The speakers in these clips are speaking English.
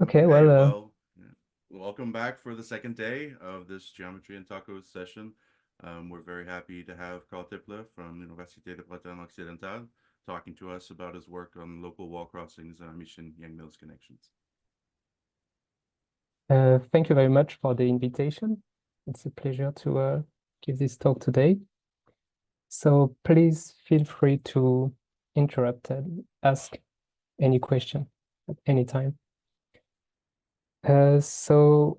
Okay, Okay, well, well, welcome back for the second day of this Geometry and Tacos session. We're very happy to have Carl Tipler from Université de Bretagne Occidentale talking to us about his work on local wall crossings and Hermitian Yang-Mills connections. thank you very much for the invitation. It's a pleasure to give this talk today. So please feel free to interrupt and ask any question at any time. So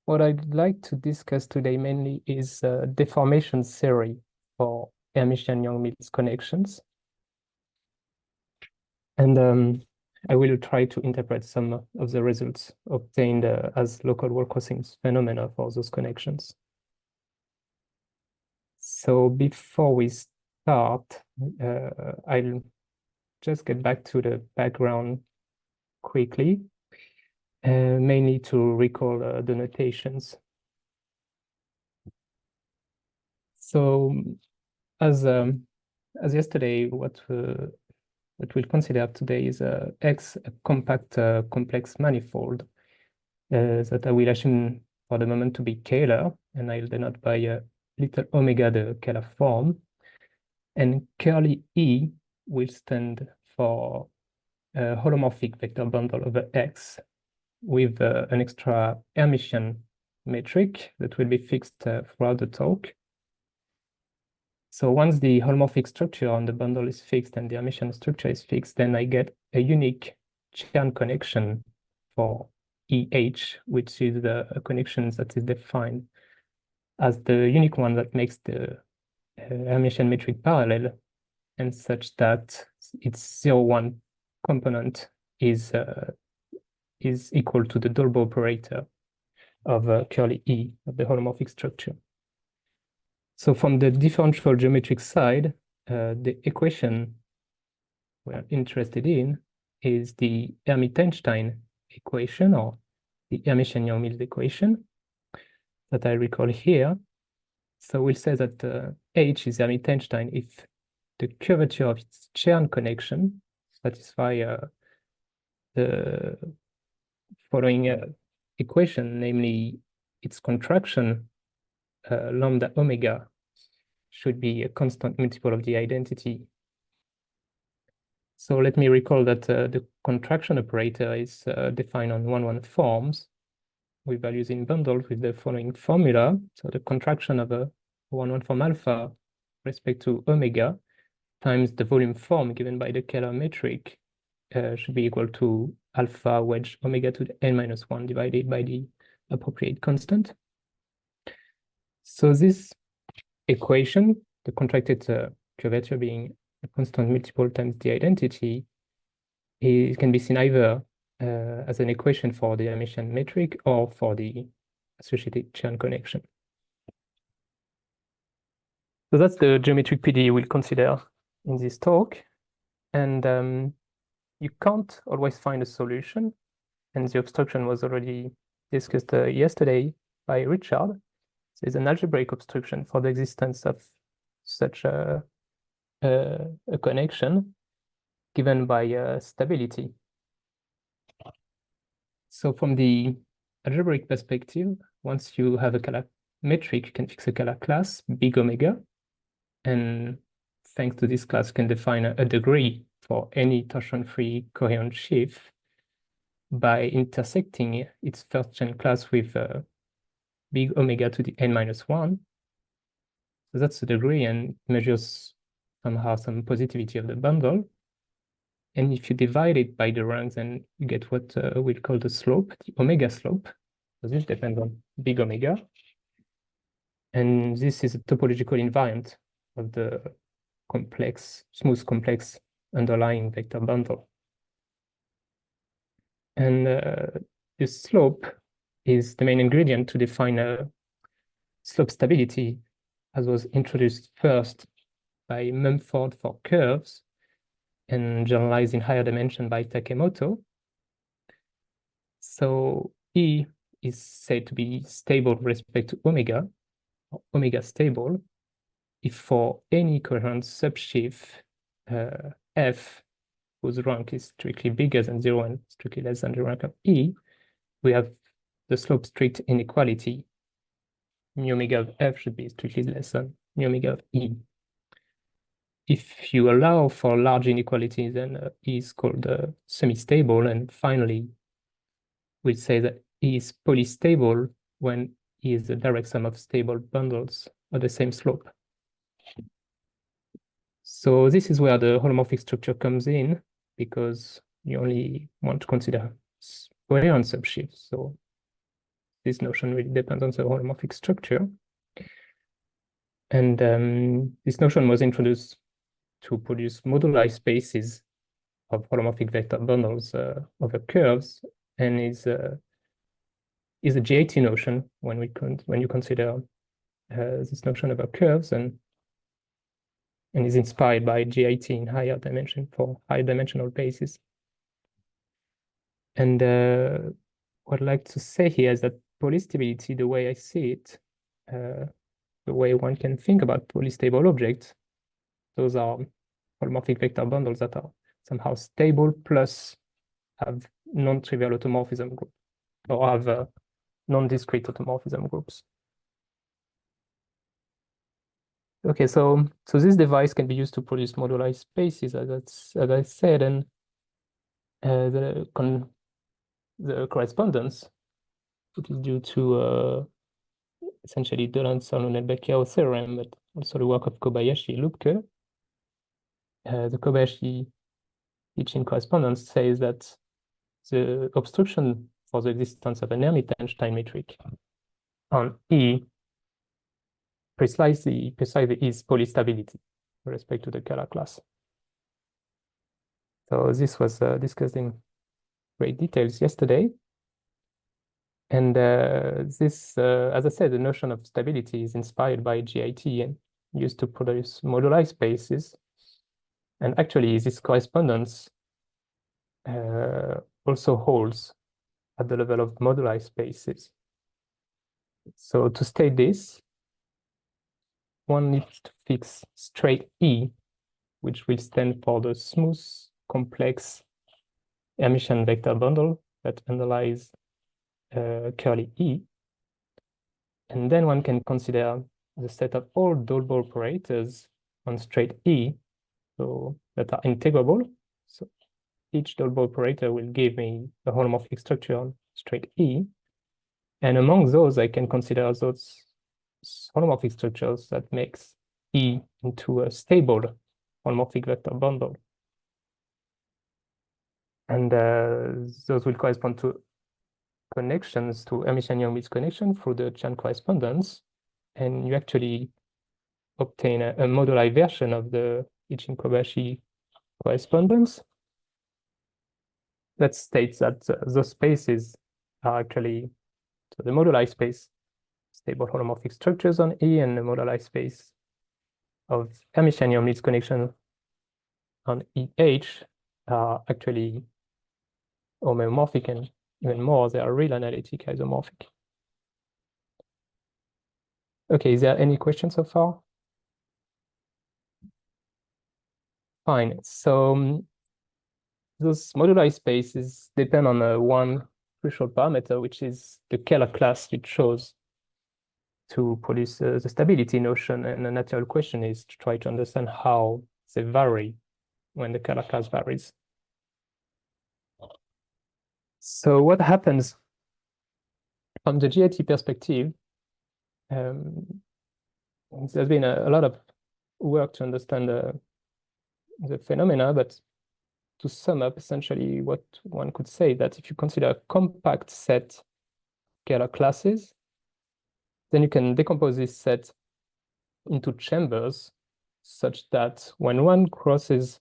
what I'd like to discuss today mainly is deformation theory for Hermitian Yang-Mills connections. And I will try to interpret some of the results obtained as local wall crossings phenomena for those connections. So before we start, I'll just get back to the background quickly, mainly to recall the notations. So as yesterday, what we'll consider today is X, a compact complex manifold that I will assume for the moment to be Kähler, and I'll denote by little omega the Kähler form. And curly E will stand for a holomorphic vector bundle over X with an extra Hermitian metric that will be fixed throughout the talk. So once the holomorphic structure on the bundle is fixed and the Hermitian structure is fixed, then I get a unique Chern connection for EH, which is a connection that is defined as the unique one that makes the Hermitian metric parallel, and such that its 0,1 component is equal to the Dolbeault operator of curly E of the holomorphic structure. So from the differential geometric side, the equation we're interested in is the Hermite-Einstein equation, or the Hermitian Yang-Mills equation that I recall here. So we'll say that H is Hermite-Einstein if the curvature of its Chern connection satisfy the following equation, namely its contraction lambda omega should be a constant multiple of the identity. So let me recall that the contraction operator is defined on 1-1 forms with values in bundles with the following formula. So the contraction of a 1-1 form alpha respect to omega times the volume form given by the Kähler metric should be equal to alpha wedge omega to the n-1 divided by the appropriate constant. So this equation, the contracted curvature being a constant multiple times the identity, can be seen either as an equation for the Hermitian metric or for the associated Chern connection. So that's the geometric PDE we'll consider in this talk. And you can't always find a solution, and the obstruction was already discussed yesterday by Richard. There's an algebraic obstruction for the existence of such a connection given by stability. So from the algebraic perspective, once you have a Kähler metric, you can fix a Kähler class, big omega, and thanks to this class, you can define a degree for any torsion-free coherent sheaf by intersecting its first-chain class with big omega to the n-1. So that's the degree, and measures somehow some positivity of the bundle. And if you divide it by the ranks, then you get what we'll call the slope, the omega slope. So this depends on big omega. And this is a topological invariant of the smooth complex underlying vector bundle. And this slope is the main ingredient to define a slope stability, as was introduced first by Mumford for curves and generalized in higher dimension by Takemoto. So E is said to be stable with respect to omega, or omega stable, if for any coherent subsheaf F whose rank is strictly bigger than 0 and strictly less than the rank of E, we have the slope strict inequality. Mu omega of f should be strictly less than mu omega of e. If you allow for large inequalities, then E is called semi-stable. And finally, we say that E is polystable when E is the direct sum of stable bundles of the same slope. So this is where the holomorphic structure comes in, because you only want to consider coherent subshifts. So this notion really depends on the holomorphic structure. And this notion was introduced to produce moduli spaces of holomorphic vector bundles over curves, and is a GIT notion when you consider this notion about curves, and is inspired by GIT in higher dimension for higher dimensional bases. And what I'd like to say here is that polystability, the way I see it, the way one can think about polystable objects, those are holomorphic vector bundles that are somehow stable plus have non-trivial automorphism group, or have non-discrete automorphism groups. Okay, so this device can be used to produce moduli spaces, as I said, and the correspondence, which is due to essentially Dolan-Salonen-Becker theorem, but also the work of Kobayashi-Lübke. The Kobayashi-Hitchin correspondence says that the obstruction for the existence of an Hermitian metric on E precisely is polystability with respect to the Kähler class. So this was discussed in great details yesterday. And this, as I said, the notion of stability is inspired by GIT and used to produce moduli spaces. And actually, this correspondence also holds at the level of moduli spaces. So to state this, one needs to fix straight E, which will stand for the smooth, complex Hermitian vector bundle that underlies curly E. And then one can consider the set of all Dolbeault operators on straight E, so that are integrable. So each Dolbeault operator will give me a holomorphic structure on straight E. And among those, I can consider those holomorphic structures that makes E into a stable holomorphic vector bundle. And those will correspond to connections to Hermitian Yang-Mills connection through the Chan correspondence. And you actually obtain a moduli version of the Hitchin-Kobayashi correspondence that states that those spaces are actually, so the moduli space, stable holomorphic structures on E, and the moduli space of Hermitian Yang-Mills connection on EH are actually homomorphic, and even more, they are real analytic isomorphic. Okay, is there any questions so far? Fine. So those moduli spaces depend on one crucial parameter, which is the Kähler class it shows to produce the stability notion. And the natural question is to try to understand how they vary when the Kähler class varies. So what happens from the GIT perspective, there's been a lot of work to understand the phenomena, but to sum up, essentially what one could say that if you consider a compact set Kähler classes, then you can decompose this set into chambers such that when one crosses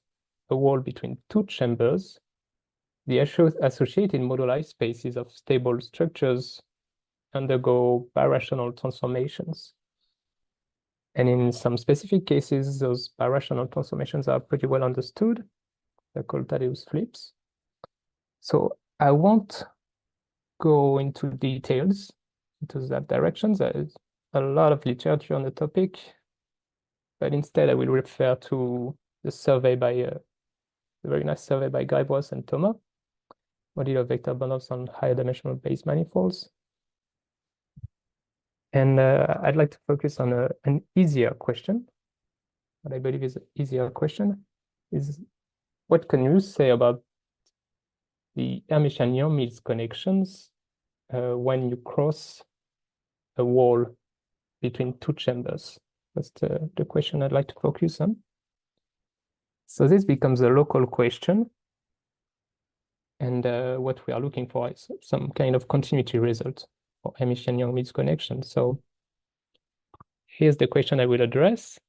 a wall between two chambers, the associated moduli spaces of stable structures undergo birational transformations. And in some specific cases, those birational transformations are pretty well understood. They're called Thaddeus flips. So I won't go into details into that direction. There is a lot of literature on the topic, but instead I will refer to the survey by the very nice survey by Guybrush and Thomas, model of vector bundles on higher dimensional base manifolds. And I'd like to focus on an easier question. What I believe is an easier question is, what can you say about the Hermitian Yang-Mills connections when you cross a wall between two chambers? That's the question I'd like to focus on. So this becomes a local question. And what we are looking for is some kind of continuity result for Hermitian Yang-Mills connection. So here's the question I will address.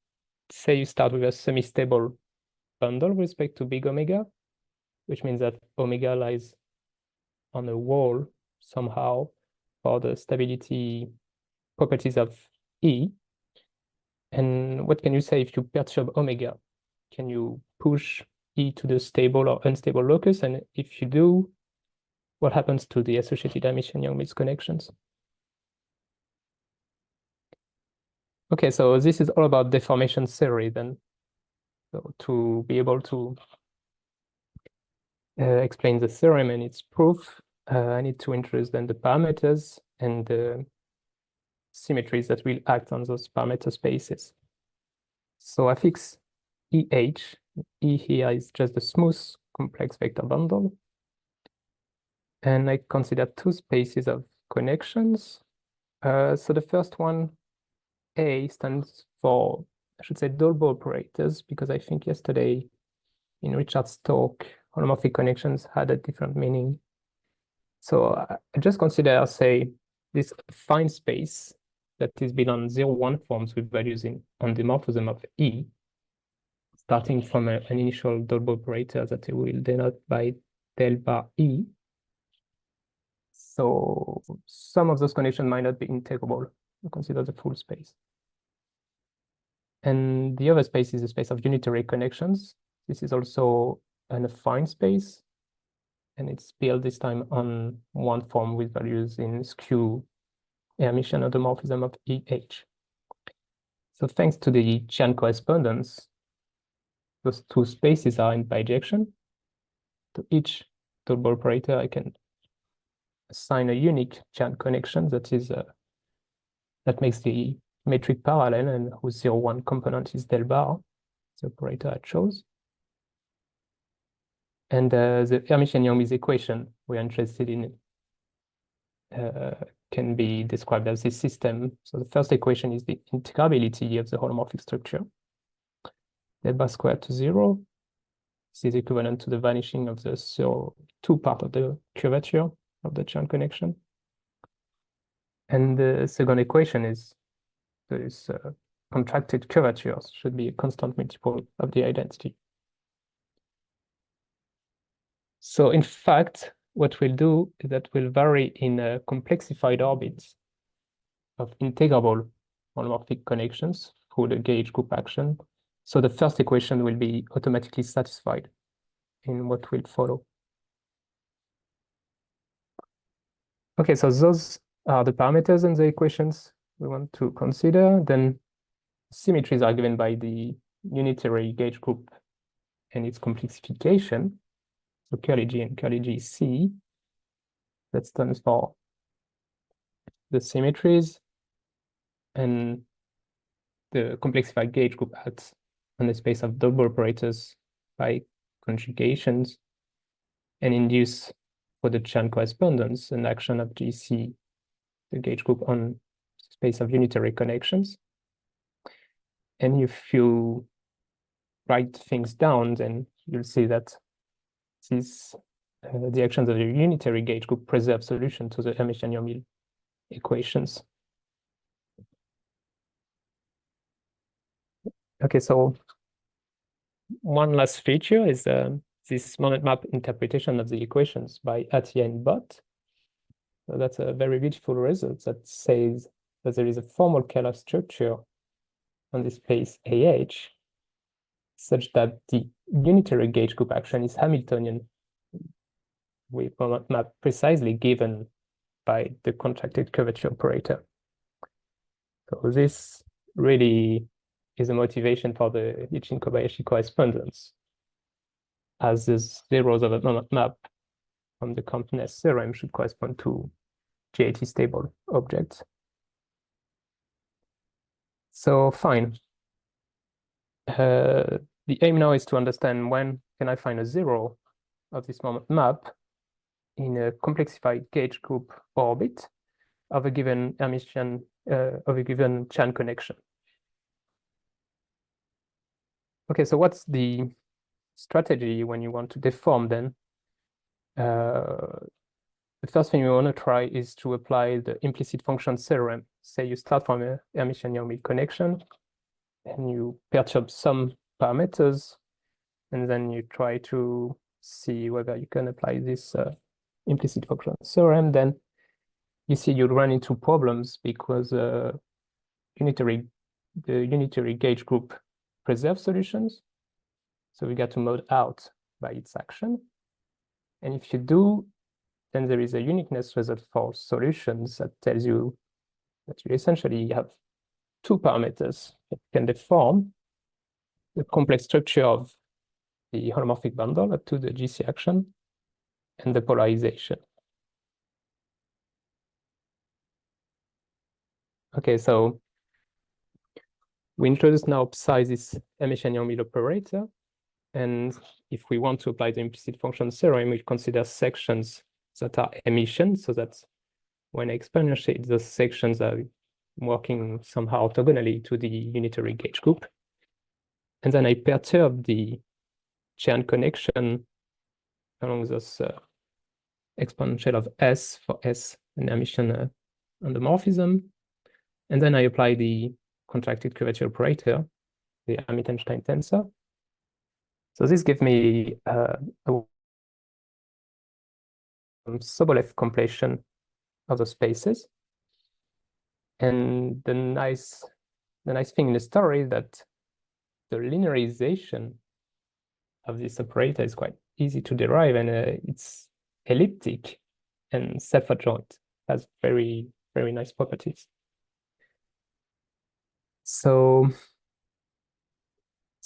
Say you start with a semi-stable bundle with respect to big omega, which means that omega lies on a wall somehow for the stability properties of E. And what can you say if you perturb omega? Can you push E to the stable or unstable locus? And if you do, what happens to the associated Hermitian Yang-Mills connections? Okay, so this is all about deformation theory then. So to be able to explain the theorem and its proof, I need to introduce then the parameters and the symmetries that will act on those parameter spaces. So I fix EH. E here is just a smooth complex vector bundle. And I consider two spaces of connections. So the first one, A, stands for, I should say, Dolbeault operators, because I think yesterday in Richard's talk, holomorphic connections had a different meaning. So I just consider, say, this fine space that is built on 0-1 forms with values on the morphism of E, starting from an initial Dolbeault operator that will denote by del bar E. So some of those connections might not be integrable. We consider the full space. And the other space is a space of unitary connections. This is also an affine space, and it's built this time on one form with values in skew Hermitian automorphism of EH. So thanks to the Chern correspondence, those two spaces are in bijection. To each Dolbeault operator, I can assign a unique Chern connection that is that makes the metric parallel, and whose 0-1 component is del bar, the operator I chose. And the Hermitian Yang-Mills equation we're interested in can be described as this system. So the first equation is the integrability of the holomorphic structure. Del bar squared to 0. This is equivalent to the vanishing of the 2 part of the curvature of the Chern connection. And the second equation is this contracted curvatures should be a constant multiple of the identity. So in fact, what we'll do is that we'll vary in a complexified orbits of integrable holomorphic connections through the gauge group action. So the first equation will be automatically satisfied in what will follow. Okay, so those are the parameters and the equations we want to consider. Then symmetries are given by the unitary gauge group and its complexification. So curly G and curly GC. That stands for the symmetries, and the complexified gauge group acts on the space of Dolbeault operators by conjugations and induce for the Chern correspondence an action of GC, the gauge group, on space of unitary connections. And if you write things down, then you'll see that these the actions of the unitary gauge group preserve solution to the Hermitian Yang-Mills equations. Okay, so one last feature is this moment map interpretation of the equations by Atiyah and Bott. So that's a very beautiful result that says that there is a formal Kähler structure on the space AH such that the unitary gauge group action is Hamiltonian with moment map precisely given by the contracted curvature operator. So this really is a motivation for the Hitchin-Kobayashi correspondence, as the zeros of a moment map from the completeness theorem should correspond to GAT stable objects. So fine. The aim now is to understand when can I find a zero of this moment map in a complexified gauge group orbit of a given Hermitian of a given Chan connection. Okay, so what's the strategy when you want to deform then? The first thing you want to try is to apply the implicit function theorem. Say you start from a Hermitian Yang-Mills connection and you perturb some parameters, and then you try to see whether you can apply this implicit function theorem. Then you see you run into problems because the unitary gauge group preserves solutions. So we got to mode out by its action. And if you do, then there is a uniqueness result for solutions that tells you that you essentially have two parameters that can deform the complex structure of the holomorphic bundle up to the GC action and the polarization. Okay, so we introduce now psi this Hermitian Yang-Mills operator. And if we want to apply the implicit function theorem, we consider sections that are emission, so that when I exponentiate, those sections are working somehow orthogonally to the unitary gauge group. And then I perturb the Chan connection along this exponential of S for S and Hermitian endomorphism. And then I apply the contracted curvature operator, the Hermite-Einstein tensor. So this gives me a Sobolev completion of the spaces. And the nice thing in the story is that the linearization of this operator is quite easy to derive, and it's elliptic and self-adjoint, has very, very nice properties. So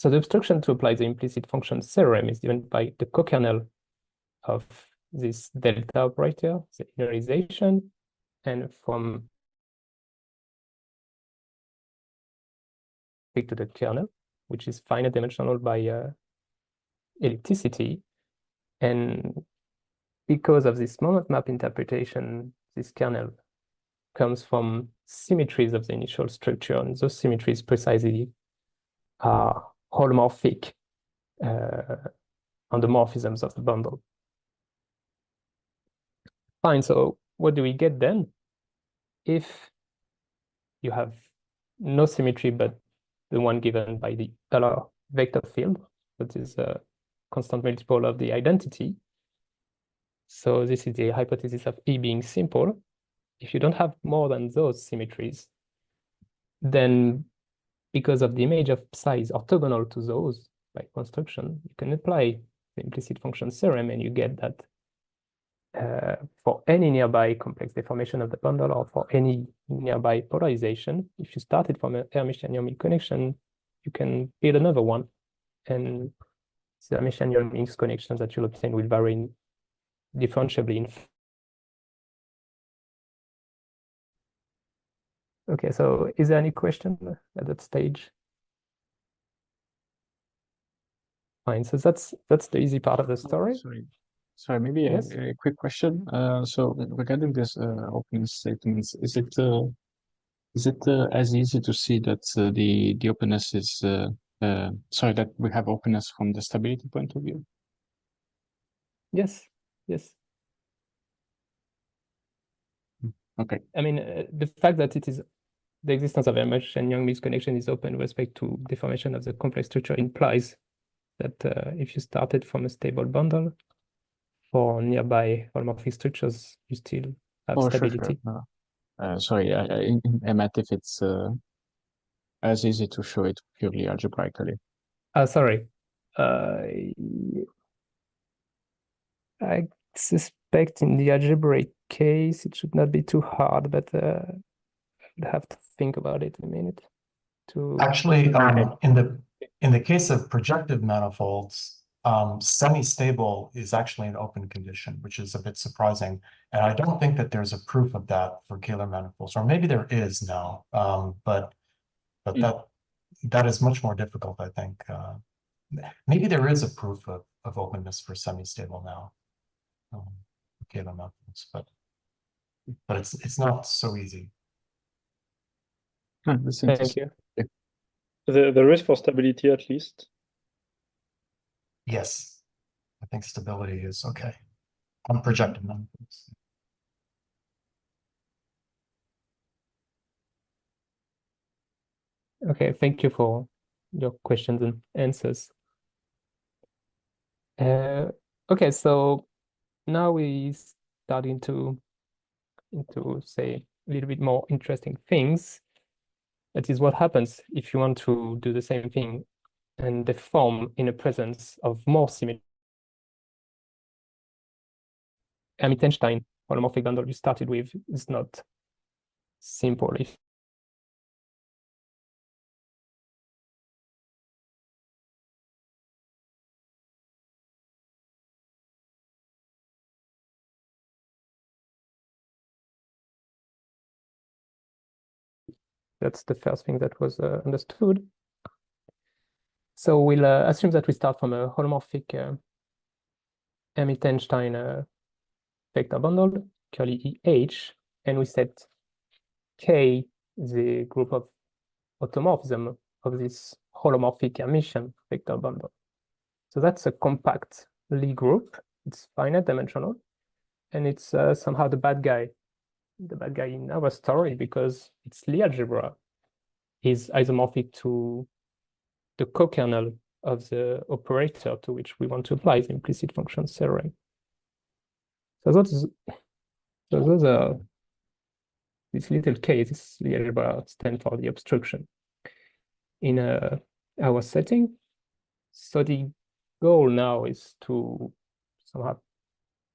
the obstruction to apply the implicit function theorem is given by the co-kernel of this delta operator, the linearization, and from to the kernel, which is finite dimensional by ellipticity. And because of this moment map interpretation, this kernel comes from symmetries of the initial structure, and those symmetries precisely are holomorphic endomorphisms of the bundle. Fine, so what do we get then? If you have no symmetry but the one given by the Euler vector field, that is a constant multiple of the identity. So this is the hypothesis of E being simple. If you don't have more than those symmetries, then because of the image of psi is orthogonal to those by construction, you can apply the implicit function theorem, and you get that for any nearby complex deformation of the bundle or for any nearby polarization, if you started from a Hermitian Yang-Mills connection, you can build another one. And the Hermitian Yang-Mills connections that you'll obtain will vary differentiably. Okay, so is there any question at that stage? Fine, so that's the easy part of the story. Sorry, maybe yes? a quick question. So regarding this opening statements, is it as easy to see that the openness is sorry, that we have openness from the stability point of view? Yes, yes. Okay. I mean, the fact that it is the existence of a Hermitian Yang-Mills connection is open with respect to deformation of the complex structure implies that if you started from a stable bundle for nearby holomorphic structures, you still have stability. Sure. Sorry, I meant if it's as easy to show it purely algebraically. Sorry. I suspect in the algebraic case it should not be too hard, but I'd have to think about it a minute. Actually, in the case of projective manifolds, semi-stable is actually an open condition, which is a bit surprising. And I don't think that there's a proof of that for Kähler manifolds, or maybe there is now, but that is much more difficult, I think. Maybe there is a proof of openness for semi-stable now, Kähler manifolds, but it's not so easy. That's Thank interesting. you. There is for stability at least. Yes, I think stability is okay on projective manifolds. Okay, thank you for your questions and answers. Okay, so now we start into say a little bit more interesting things. That is what happens if you want to do the same thing and deform in the presence of more symmetry. Hermitian holomorphic bundle you started with is not simple. That's the first thing that was understood. So we'll assume that we start from a holomorphic Hermitian vector bundle, curly EH, and we set K the group of automorphism of this holomorphic Hermitian vector bundle. So that's a compact Lie group. It's finite dimensional, and it's somehow the bad guy in our story because its Lie algebra is isomorphic to the co-kernel of the operator to which we want to apply the implicit function theorem. So those are this little case, this Lie algebra stands for the obstruction in our setting. So the goal now is to somehow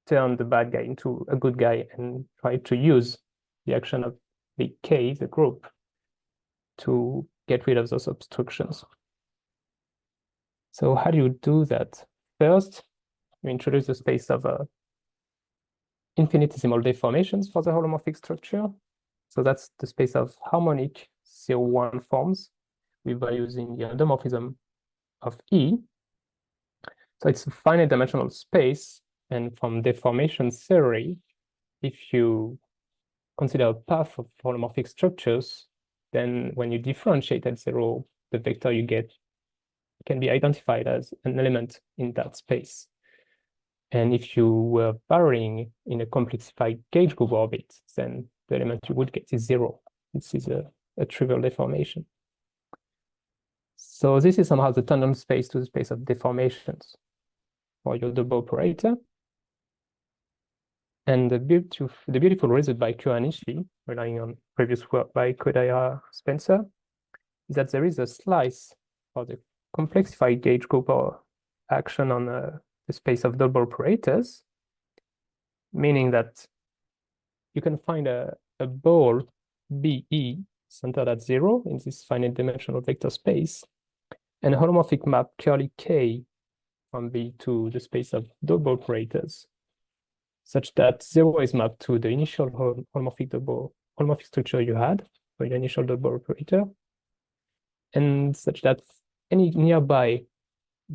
turn the bad guy into a good guy and try to use the action of the K, the group, to get rid of those obstructions. So how do you do that? First, you introduce the space of infinitesimal deformations for the holomorphic structure. So that's the space of harmonic 0-1 forms with values in the endomorphism of E. So it's a finite dimensional space. And from deformation theory, if you consider a path of holomorphic structures, then when you differentiate at 0, the vector you get can be identified as an element in that space. And if you were varying in a complexified gauge group orbit, then the element you would get is 0. This is a trivial deformation. So this is somehow the tandem space to the space of deformations for your double operator. And the beautiful result by Kyoanishi, relying on previous work by Kodaya Spencer, is that there is a slice for the complexified gauge group or action on the space of double operators, meaning that you can find a ball BE centered at 0 in this finite dimensional vector space, and a holomorphic map curly K from B to the space of double operators, such that 0 is mapped to the initial holomorphic structure you had for your initial double operator, and such that any nearby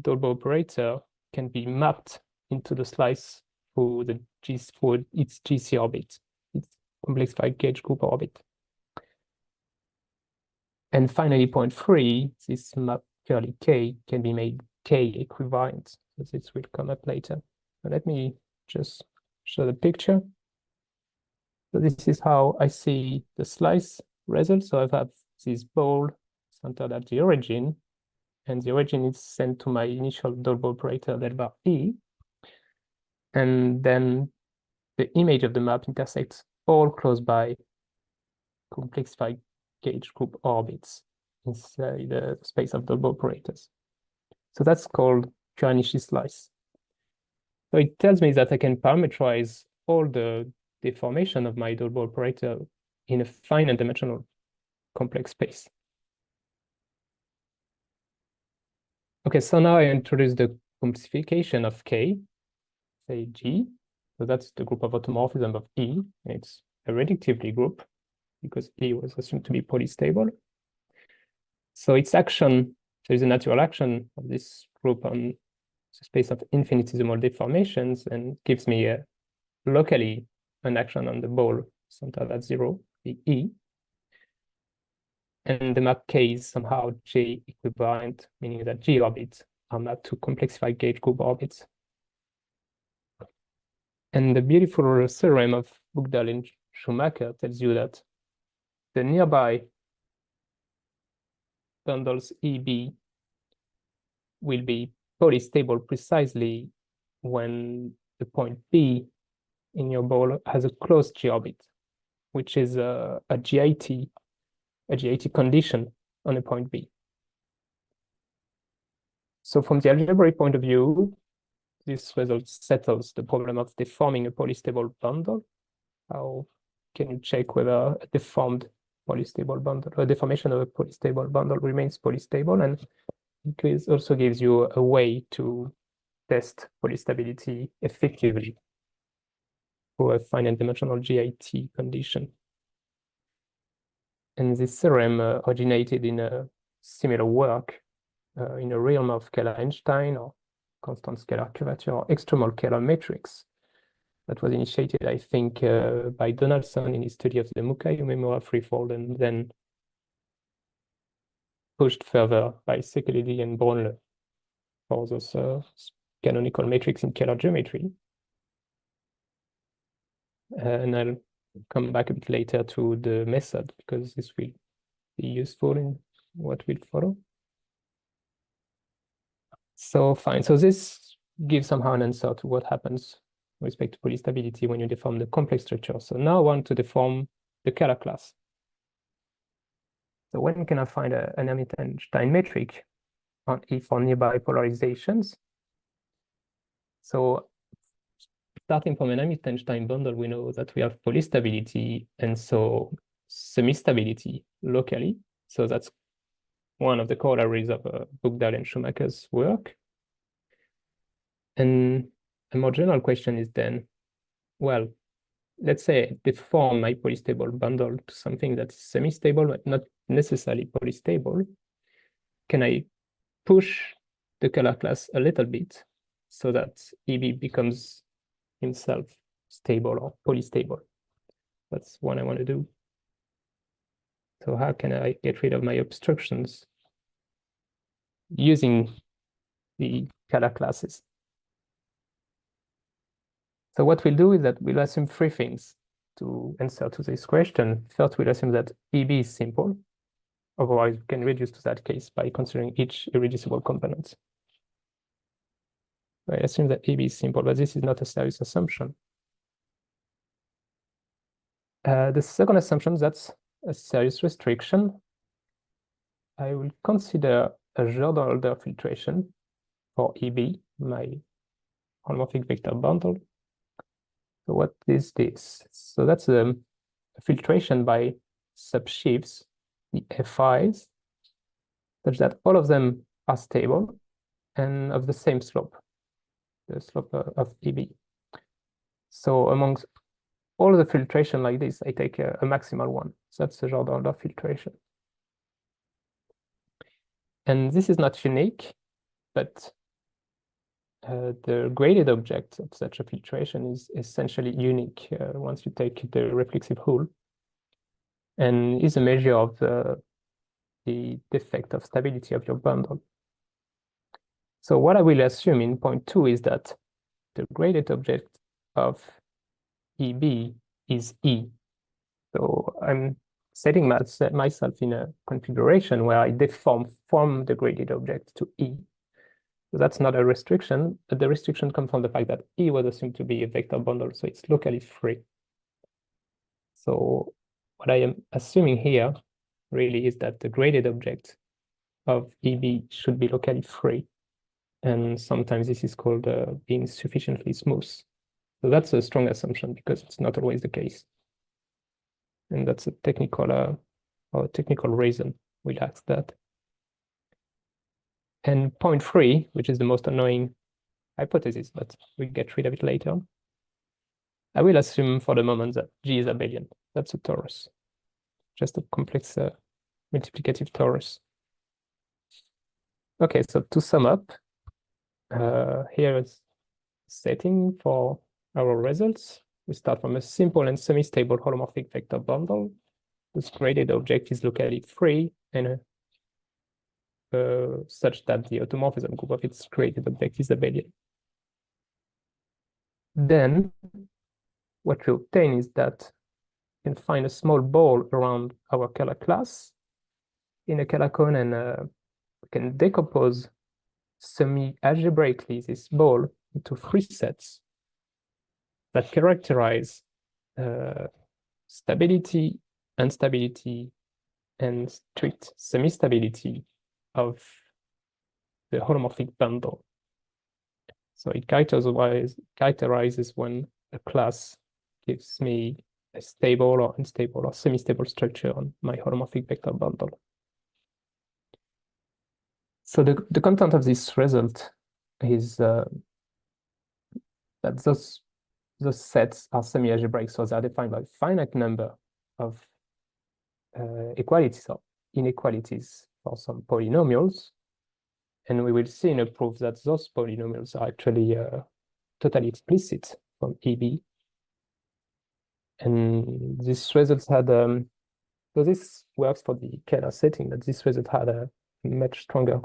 double operator can be mapped into the slice through its GC orbit, its complexified gauge group orbit. And finally, point 3, this map curly K can be made K equivalent. So this will come up later. So let me just show the picture. So this is how I see the slice result. So I have this ball centered at the origin, and the origin is sent to my initial double operator delta E. And then the image of the map intersects all close by complexified gauge group orbits inside the space of double operators. So that's called Kyoanishi slice. So it tells me that I can parameterize all the deformation of my double operator in a finite dimensional complex space. Okay, so now I introduce the complexification of K, say G. So that's the group of automorphism of E. And it's a reductively group because E was assumed to be polystable. So its action, there is a natural action of this group on the space of infinitesimal deformations and gives me locally an action on the ball centered at 0, the E. And the map K is somehow J equivariant, meaning that G orbits are mapped to complexified gauge group orbits. And the beautiful theorem of Bugdal and Schumacher tells you that the nearby bundles EB will be polystable precisely when the point B in your ball has a closed G orbit, which is a GIT condition on a point B. So from the algebraic point of view, this result settles the problem of deforming a polystable bundle. How can you check whether a deformed polystable bundle, a deformation of a polystable bundle remains polystable? And it also gives you a way to test polystability effectively for a finite dimensional GIT condition. And this theorem originated in a similar work in a realm of Kähler-Einstein or constant scalar curvature or extremal Kähler matrix that was initiated, I think, by Donaldson in his study of the Mukai-Umemura threefold and then pushed further by Sekeledi and Brunle for those canonical matrix in Kähler geometry. And I'll come back a bit later to the method because this will be useful in what will follow. So fine, so this gives somehow an answer to what happens with respect to polystability when you deform the complex structure. So now I want to deform the Kähler class. So when can I find an Hermitian metric on E for nearby polarizations? So starting from an Hermitian bundle, we know that we have polystability and so semistability locally. So that's one of the corollaries of Bugdal and Schumacher's work. And a more general question is then, well, let's say deform my polystable bundle to something that's semi-stable, but not necessarily polystable. Can I push the Kähler class a little bit so that EB becomes himself stable or polystable? That's what I want to do. So how can I get rid of my obstructions using the Kähler classes? So what we'll do is that we'll assume three things to answer to this question. First, we'll assume that EB is simple. Otherwise, we can reduce to that case by considering each irreducible component. I assume that EB is simple, but this is not a serious assumption. The second assumption, that's a serious restriction. I will consider a Jordan-Alder filtration for EB, my holomorphic vector bundle. So what is this? So that's a filtration by subsheaves, the FIs, such that all of them are stable and of the same slope, the slope of EB. So amongst all the filtration like this, I take a maximal one. So that's a Jordan-Alder filtration. And this is not unique, but the graded object of such a filtration is essentially unique once you take the reflexive hull, and is a measure of the defect of stability of your bundle. So what I will assume in point 2 is that the graded object of EB is E. So I'm setting myself in a configuration where I deform from the graded object to E. So that's not a restriction. The restriction comes from the fact that E was assumed to be a vector bundle, so it's locally free. So what I am assuming here really is that the graded object of EB should be locally free. And sometimes this is called being sufficiently smooth. So that's a strong assumption because it's not always the case. And that's a technical reason we'll ask that. And point 3, which is the most annoying hypothesis, but we'll get rid of it later on. I will assume for the moment that G is abelian. That's a torus, just a complex multiplicative torus. Okay, so to sum up, here is setting for our results. We start from a simple and semi-stable holomorphic vector bundle. This graded object is locally free and such that the automorphism group of its graded object is abelian. Then what we obtain is that we can find a small ball around our Kähler class in a Kähler cone, and we can decompose semi-algebraically this ball into 3 sets that characterize stability, instability, and strict semi-stability of the holomorphic bundle. So it characterizes when a class gives me a stable or unstable or semi-stable structure on my holomorphic vector bundle. So the content of this result is that those sets are semi-algebraic, so they are defined by a finite number of equalities or inequalities for some polynomials. And we will see in a proof that those polynomials are actually totally explicit from EB. And this result had, so this works for the Kähler setting, but this result had a much stronger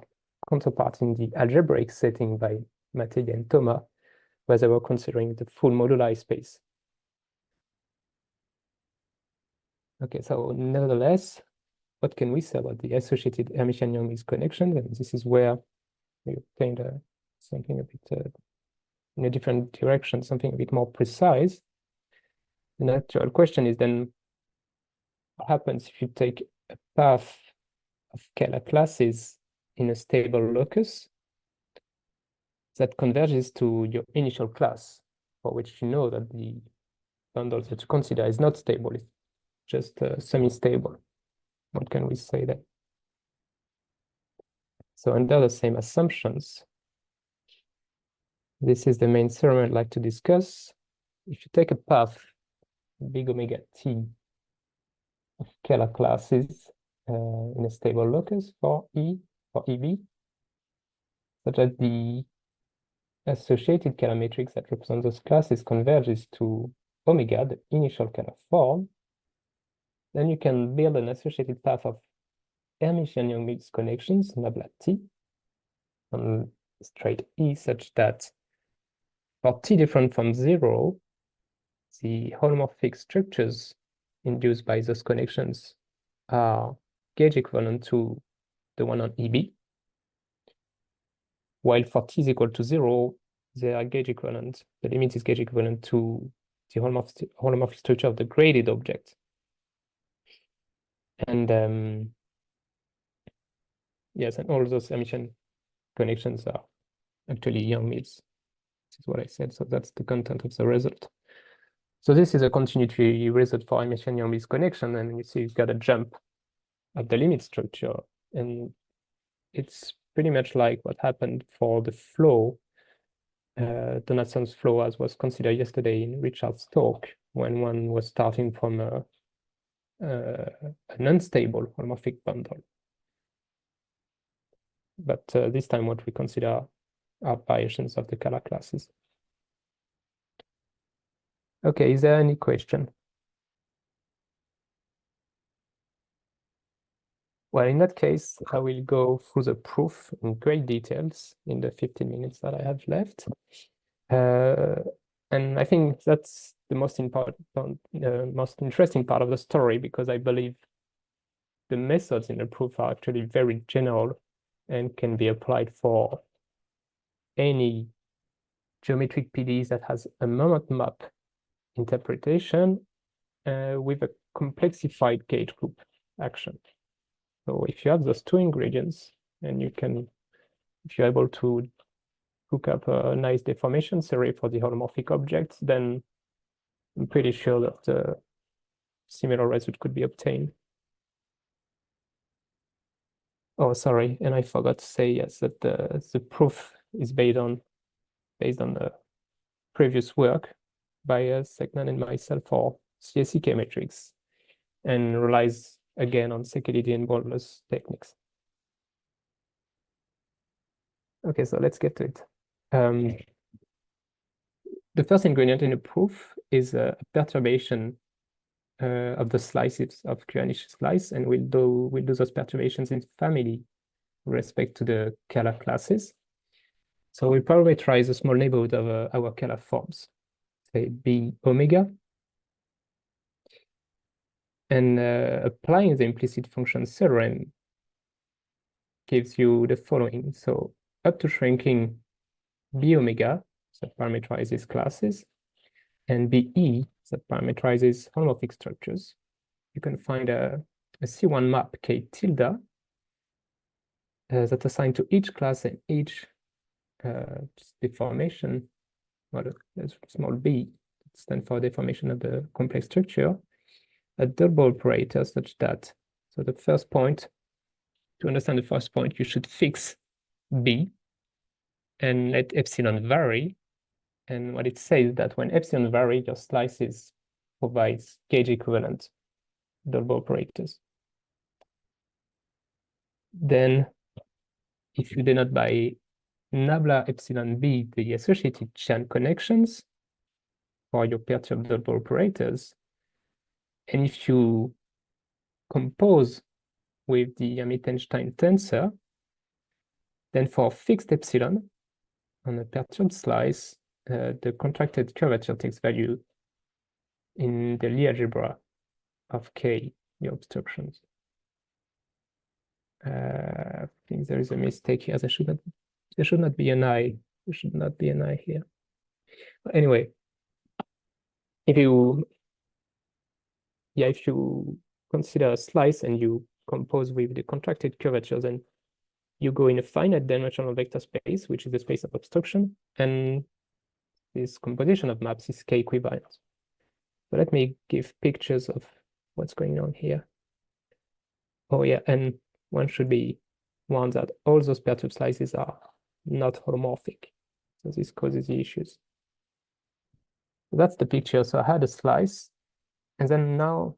counterpart in the algebraic setting by Mattei and Thomas, where they were considering the full moduli space. Okay, so nevertheless, what can we say about the associated Hermitian Yang-Mills connections? And this is where we obtained something a bit in a different direction, something a bit more precise. The natural question is then, what happens if you take a path of Kähler classes in a stable locus that converges to your initial class, for which you know that the bundle that you consider is not stable, it's just semi-stable. What can we say then? So under the same assumptions, this is the main theorem I'd like to discuss. If you take a path, big omega t of Kähler classes in a stable locus for EB, such that the associated Kähler matrix that represents those classes converges to omega, the initial Kähler form, then you can build an associated path of Hermitian Yang-Mills connections, nabla T, on straight E, such that for T different from 0, the holomorphic structures induced by those connections are gauge equivalent to the one on EB, while for T is equal to 0, they are gauge equivalent, the limit is gauge equivalent to the holomorphic structure of the graded object. And yes, and all those Hermitian connections are actually Yang-Mills. This is what I said, so that's the content of the result. So this is a continuity result for Hermitian Yang-Mills connection, and you see you've got a jump at the limit structure, and it's pretty much like what happened for the flow, Donatson's flow, as was considered yesterday in Richard's talk, when one was starting from an unstable holomorphic bundle. But this time what we consider are variations of the Kähler classes. Okay, is there any question? Well, in that case, I will go through the proof in great details in the 15 minutes that I have left. And I think that's the most important, most interesting part of the story, because I believe the methods in the proof are actually very general and can be applied for any geometric PDEs that has a moment map interpretation with a complexified gauge group action. So if you have those two ingredients, and you can, if you're able to hook up a nice deformation theory for the holomorphic objects, then I'm pretty sure that a similar result could be obtained. Oh, sorry, and I forgot to say, yes, that the proof is based on based on the previous work by Segnan and myself for CSEK metrics, and relies again on Sekelidy and Borders techniques. Okay, so let's get to it. The first ingredient in the proof is a perturbation of the slices of Q-Anish slice, and we'll do those perturbations in family with respect to the Kähler classes. So we parameterize a small neighborhood of our Kähler forms, say B omega, and applying the implicit function theorem gives you the following. So up to shrinking B omega that parameterizes classes, and BE that parameterizes homomorphic structures, you can find a C1 map K tilde that assigned to each class and each deformation, well, small b, stands for deformation of the complex structure, a double operator such that, so the first point, to understand the first point, you should fix b and let epsilon vary. And what it says that when epsilon vary, your slices provides gauge equivalent double operators. Then if you denote by nabla epsilon b the associated chain connections for your perturbed double operators, and if you compose with the Hermitian tensor, then for fixed epsilon on a perturbed slice, the contracted curvature takes value in the Lie algebra of K, your obstructions. I think there is a mistake here. There should not be an I. There should not be an I here. But anyway, if you consider a slice and you compose with the contracted curvature, then you go in a finite dimensional vector space, which is the space of obstruction, and this composition of maps is K equivalent. So let me give pictures of what's going on here. Oh yeah, and one should be warned that all those perturbed slices are not holomorphic. So this causes the issues. So that's the picture. So I had a slice, and then now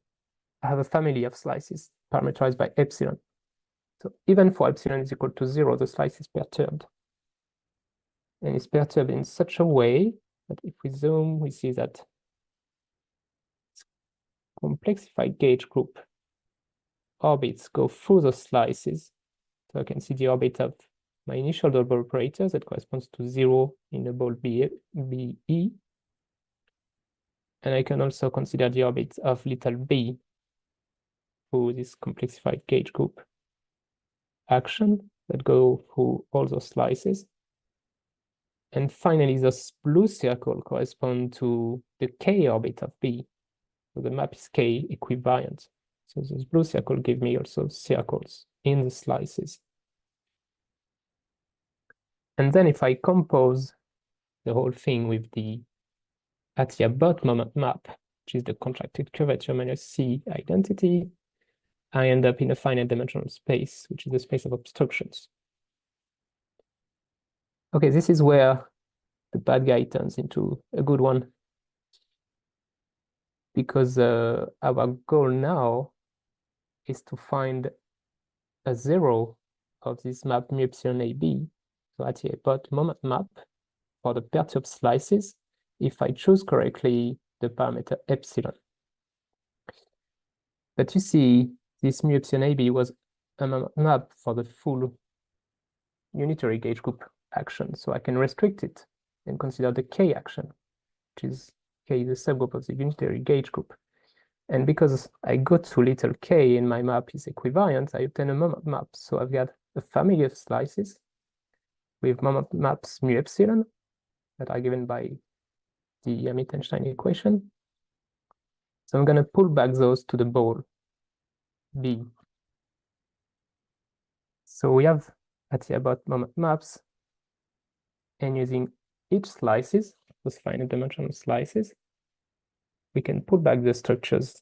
I have a family of slices parameterized by epsilon. So even for epsilon is equal to 0, the slice is perturbed. And it's perturbed in such a way that if we zoom, we see that it's complexified gauge group orbits go through the slices. So I can see the orbit of my initial double operator that corresponds to 0 in the ball BE. And I can also consider the orbit of little b through this complexified gauge group action that go through all those slices. And finally, this blue circle corresponds to the K orbit of B. So the map is K equivariant. So this blue circle give me also circles in the slices. And then if I compose the whole thing with the Atiyah-Bott moment map, which is the contracted curvature minus C identity, I end up in a finite dimensional space, which is the space of obstructions. Okay, this is where the bad guy turns into a good one, because our goal now is to find a 0 of this map mu epsilon AB, so Atiyah-Bott moment map for the perturbed slices, if I choose correctly the parameter epsilon. But you see, this mu epsilon AB was a moment map for the full unitary gauge group action, so I can restrict it and consider the K action, which is K is a subgroup of the unitary gauge group. And because I go to little k and my map is equivariant, I obtain a moment map. So I've got a family of slices with moment maps mu epsilon that are given by the Hermitian equation. So I'm going to pull back those to the ball B. So we have Atiyah-Bott moment maps, and using each slices, those finite dimensional slices, we can pull back the structures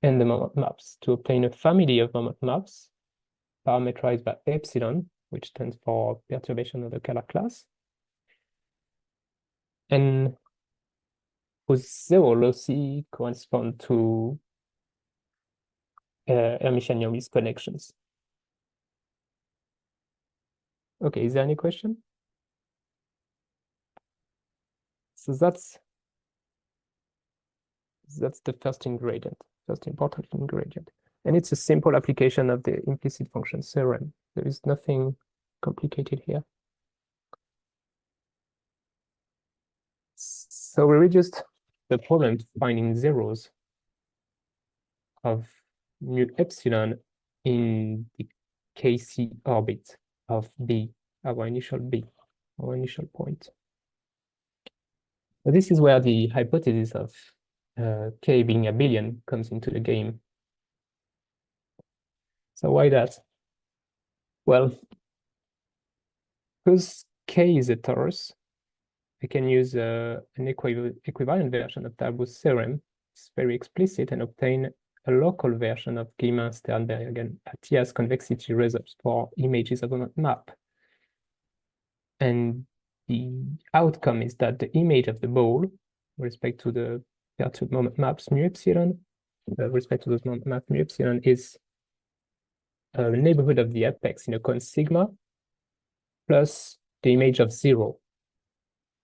and the moment maps to obtain a family of moment maps parameterized by epsilon, which stands for perturbation of the Kähler class. and whose zero loci correspond to Hermitian Yang-Mills connections. Okay, is there any question? So that's the first ingredient, first important ingredient. And it's a simple application of the implicit function theorem. There is nothing complicated here. So we reduced the problem to finding zeros of mu epsilon in the KC orbit of B, our initial point. So this is where the hypothesis of K being abelian comes into the game. So why that? Well, because K is a torus, I can use an equivalent version of Talbot's theorem. It's very explicit, and obtain a local version of Gleeman-Sternberg and Attia's convexity results for images of a map. And the outcome is that the image of the ball, with respect to the perturbed moment maps mu epsilon, with respect to those moment map mu epsilon, is a neighborhood of the apex in a cone sigma plus the image of 0.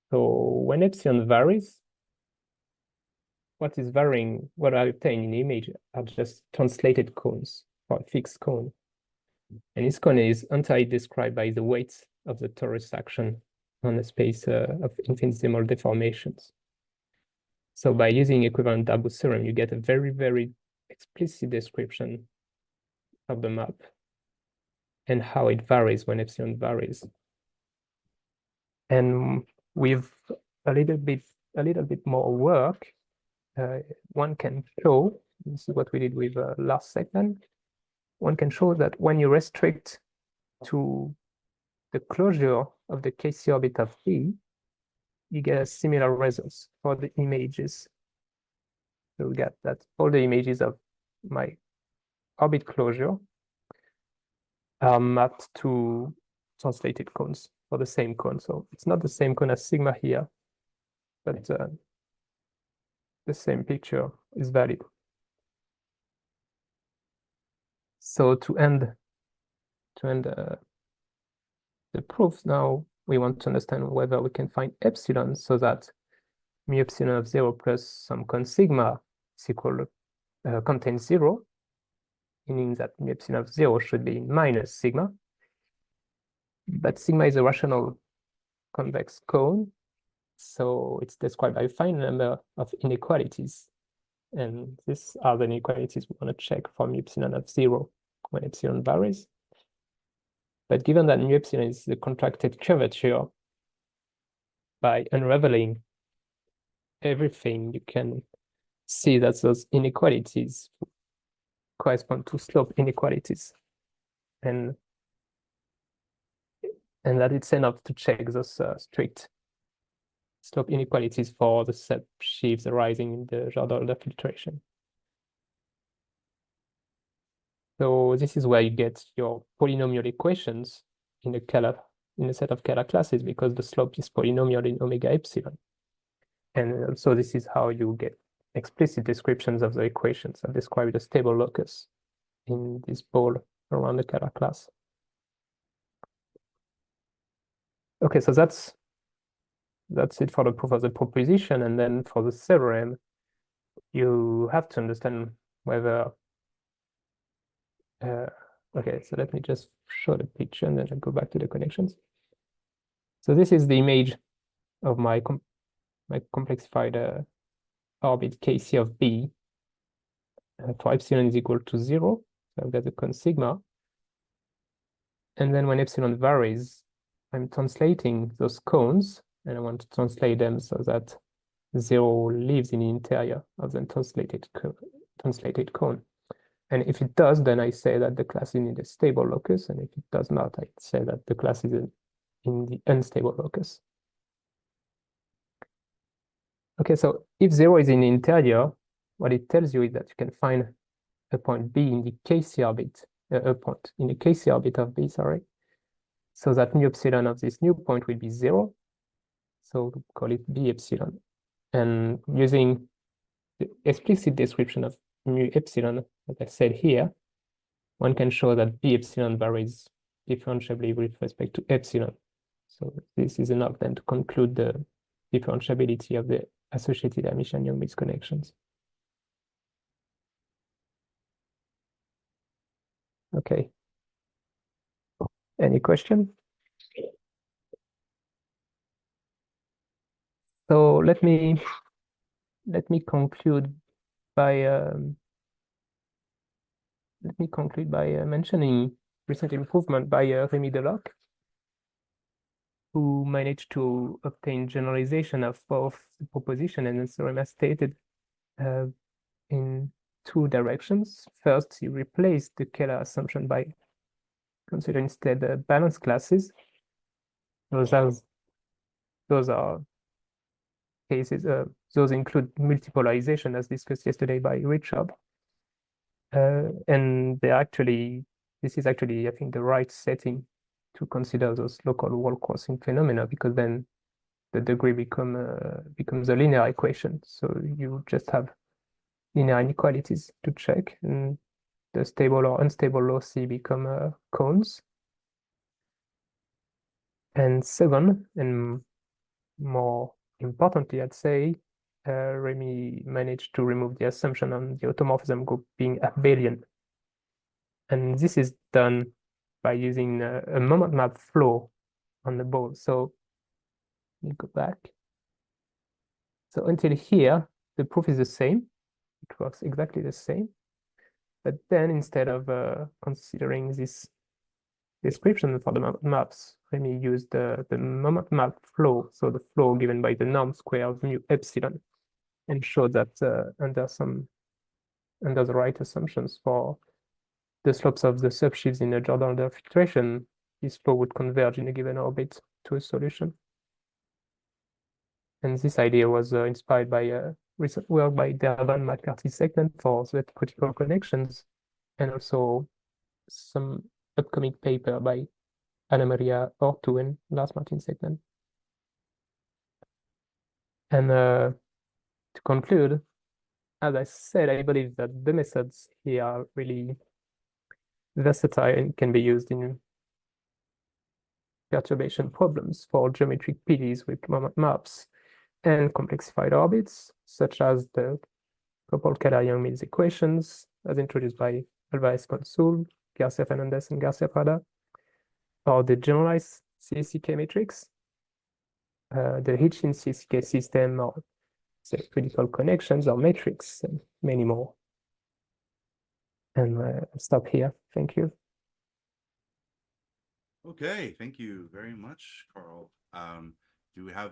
So when epsilon varies, what is varying, what I obtain in the image are just translated cones for a fixed cone. And this cone is entirely described by the weight of the torus action on a space of infinitesimal deformations. So by using equivalent Talbot theorem, you get a very, very explicit description of the map and how it varies when epsilon varies. And with a little bit more work, one can show, this is what we did with last segment, one can show that when you restrict to the closure of the KC orbit of B, you get a similar results for the images. So we get that all the images of my orbit closure are mapped to translated cones for the same cone. So it's not the same cone as sigma here, but the same picture is valid. So to end the proofs, now we want to understand whether we can find epsilon so that mu epsilon of 0 plus some cone sigma is equal contains 0, meaning that mu epsilon of 0 should be minus sigma. But sigma is a rational convex cone, so it's described by a finite number of inequalities. And these are the inequalities we want to check for mu epsilon of 0 when epsilon varies. But given that mu epsilon is the contracted curvature, by unraveling everything, you can see that those inequalities correspond to slope inequalities. And that it's enough to check those strict slope inequalities for the subsheaves arising in the Jardin filtration. So this is where you get your polynomial equations in a set of Kähler classes, because the slope is polynomial in omega epsilon. And also this is how you get explicit descriptions of the equations that describe the stable locus in this ball around the Kähler class. Okay, so that's it for the proof of the proposition. And then for the theorem, you have to understand whether okay, so let me just show the picture and then I'll go back to the connections. So this is the image of my complexified orbit KC of B for epsilon is equal to 0. So I've got the cone sigma. And then when epsilon varies, I'm translating those cones, and I want to translate them so that 0 lives in the interior of the translated cone. And if it does, then I say that the class is in the stable locus. And if it does not, I say that the class is in the unstable locus. Okay, so if 0 is in the interior, what it tells you is that you can find a point B in the KC orbit, a point in the KC orbit of B, sorry. So that mu epsilon of this new point will be 0. So call it B epsilon. And using the explicit description of mu epsilon, as I said here, one can show that B epsilon varies differentiably with respect to epsilon. So this is enough then to conclude the differentiability of the associated Hermitian Yang-Mills connections. Okay. Any question? So let me conclude by mentioning recent improvement by Rémy Delocq, who managed to obtain generalization of both the proposition and the theorem as stated in two directions. First, he replaced the Kähler assumption by considering instead the balanced classes. Those are cases, those include multipolarization as discussed yesterday by Richard. And this is actually, I think, the right setting to consider those local wall crossing phenomena, because then the degree becomes a linear equation. So you just have linear inequalities to check, and the stable or unstable low C become cones. And second, and more importantly, I'd say, Rémy managed to remove the assumption on the automorphism group being abelian. And this is done by using a moment map flow on the ball. So let me go back. So until here, the proof is the same. It works exactly the same. But then instead of considering this description for the moment maps, Rémy used the moment map flow, so the flow given by the norm square of mu epsilon, and showed that under the right assumptions for the slopes of the subshifts in a Jordan filtration, this flow would converge in a given orbit to a solution. And this idea was inspired by recent work by Dervan McCarthy-Second for the critical connections, and also some upcoming paper by Anna Maria Ortu and Lars Martin Segnan. And to conclude, as I said, I believe that the methods here are really versatile and can be used in perturbation problems for geometric PDEs with moment maps and complexified orbits, such as the coupled Kähler-Yang-Mills equations, as introduced by Alvarez-Consul, Garcia-Fernandez, and Garcia-Prada, or the generalized CSCK matrix, the HYM CSCK system, or the critical connections or matrix, and many more. And I'll stop here. Thank you. Okay, thank you very much, Carl. Do we have